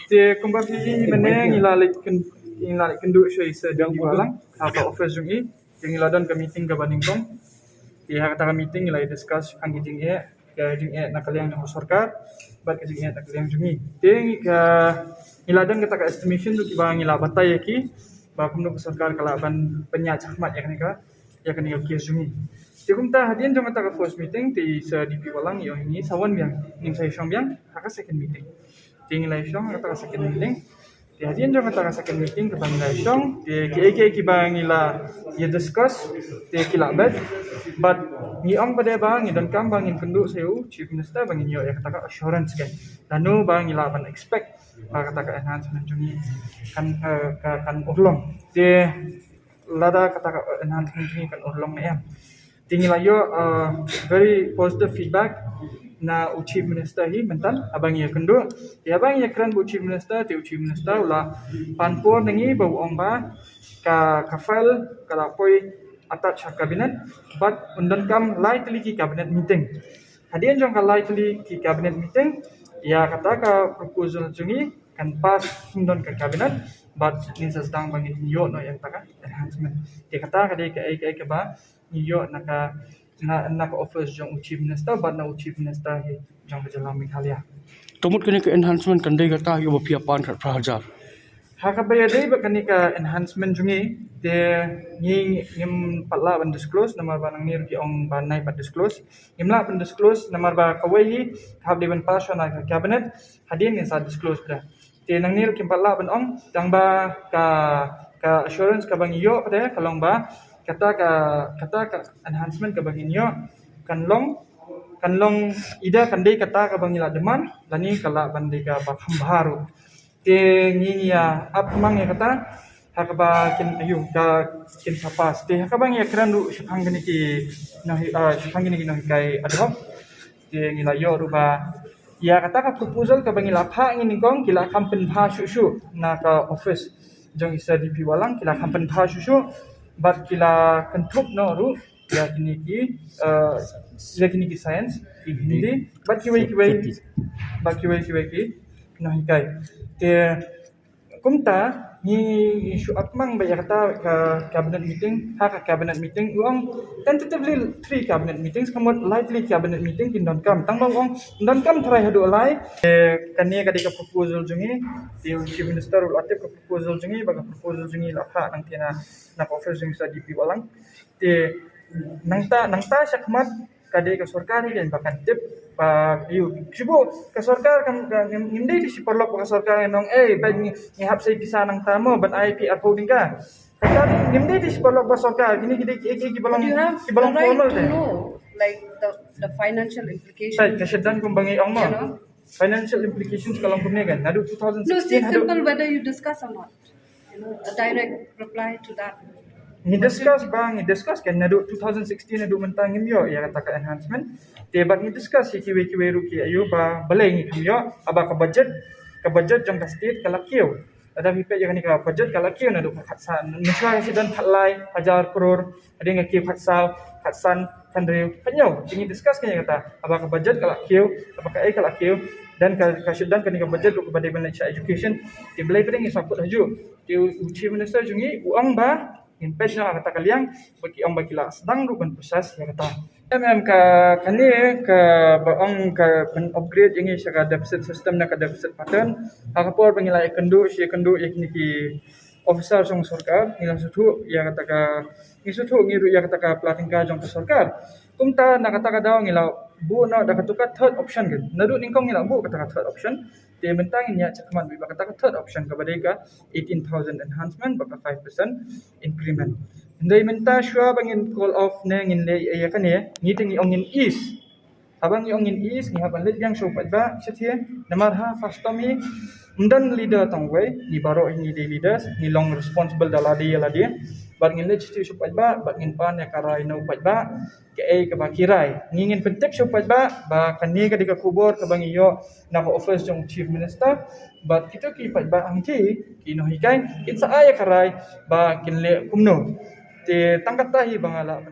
Te kumbaki meneng ilalik kenduk syai sedang balang apa office jungi yang iladan ke meeting ke Baningkong. Di kata meeting ilai discuss anggi jingi ke jingi nakaliang yang sarkar bat ke jingi nakaliang jungi. Te ke iladan kita ke estimation tu kibang ila batai ki ba kumno ke sarkar kalaban penyat chakmat ya kan ki jungi. Te kumta hadian jong kita ke first meeting ti se DP balang yang ini sawan biang ning sai syong biang haka second meeting. Tinggal syong kata second meeting. Hadian jong kata second meeting ke bangila syong. Ki bangila ya discuss. Kila bet. But ni ong pada bang dan kam bangin kenduk sayu chief minister bangin yo ya kata assurance kan. Danu bangila ban expect kata enhancement juni kan urlong. Lada kata enhancement juni kan urlong na yan. Tinggal yo very positive feedback. Na chief minister hi mentan abang ya kendu abang ya kran bu chief minister ulah panpor nengi bau omba ka file kala poi attach kabinet but undan kam lightly ki cabinet meeting hadian jong ka lightly ki cabinet meeting ya kata ka proposal jungi kan pas undan ka cabinet but nin sedang bangin yo no yang taka enhancement dia kata ka dei ka ba yo naka office jong chief minister but na chief minister hi jong berjalan Meghalaya. Tumut kini ke enhancement kan dei kata yo bapia pan kat prahajar. Haka baya dei ba kani ka enhancement jungi de ni ngim patla ban disclose namar ba nang nir ki ong banai pat disclose ngimla ban disclose namar ba kawai hab de ban pas na cabinet hadin ni sa disclose da. Te nang nir ki patla ban ong tang ba ka assurance ka bang yo de kalong ba kata ka enhancement ka baginyo kanlong ida kandai kata ka bangila deman lani kala bandai ka bakham baru te nginya ap mang ya kata hakaba kin ayu ka kin sapas te hakaba ngi krandu shphang gini ki shphang gini no kai adhok te ngila yo ruba ya kata ka proposal ka bangila pha ngini kong kila kampen pha shu na ka office jong isa DP walang kila kampen pha shu but kila kentup no ru ya kini ki science hindi but kiwai ki no hikai te kumta ni isu atmang ba kata ka cabinet meeting cabinet meeting uang tentatively 3 cabinet meetings kamot lightly cabinet meeting kin don kam tang bang ong don kam try hadu alai kania kadika proposal jungi ti chief minister ul atif ka proposal jungi baga proposal jungi lapha nang tina na office jungi sa DP walang te nangta sakmat kadai ka sarkar ni dan bakan tip pa yu sibo ka sarkar kan hindi di si perlok ka sarkar nong bag ni hap say pisa nang tamo ban IP uploading ka kaya hindi di si perlok ba sarkar gini kibalang formal to know like the financial implications right kasyadan kung bangi ang mo financial implications kalang kumigan nadu 2016 no it's simple whether you discuss or not a direct reply to that. Ni discuss kan nadu 2016 nadu mentang ngimyo ya kata ka enhancement tebak ni discuss kiwe ruki ayu ba balai ni kamyo aba ka budget jong ka state ka lakyo ada pipe jangan ka budget ka lakyo nadu khatsan niswa si dan phalai 1000 crore ada ngaki khatsan kandre penyo ini discuss kan kata aba ka budget ka lakyo aba ka ka lakyo dan ka syudan kan ka budget kepada Malaysia education ti belai pedeng isaput haju ti chief minister jungi uang ba impet na kata kaliang bagi ang bagila sedang ruban proses ya kata ka kani ka baong ka upgrade ini sa deficit system na ka deficit pattern akapor pangila ikendu yakni ki officer jong sarkar nila sutu ya kata ka isutu ngiru ya kata ka platingka jong sarkar kumta nakata ka daw ngila bu no da katuka third option kan nadu ningkong ngila bu kata ka third option te mentang inya cakman bi kata third option ka badai ka 18,000 enhancement baka 5% increment ndai menta shwa bangin call off ne ngin le ya kan ya ngiting ongin is abang ongin is ni haban let yang show ba setie namar ha first tomi undan leader tangway ni baro ni leaders ni long responsible daladi yaladi bat ngin le setie show ba bat ngin pan ya karai no ba ke ba kirai ngin pentek show ba kani ka dika kubor ka bangi yo na ko office jong chief minister bat kita ki ba angki kino hikai kitsa aya karai ba kinle kumno te tangkat tahi bangala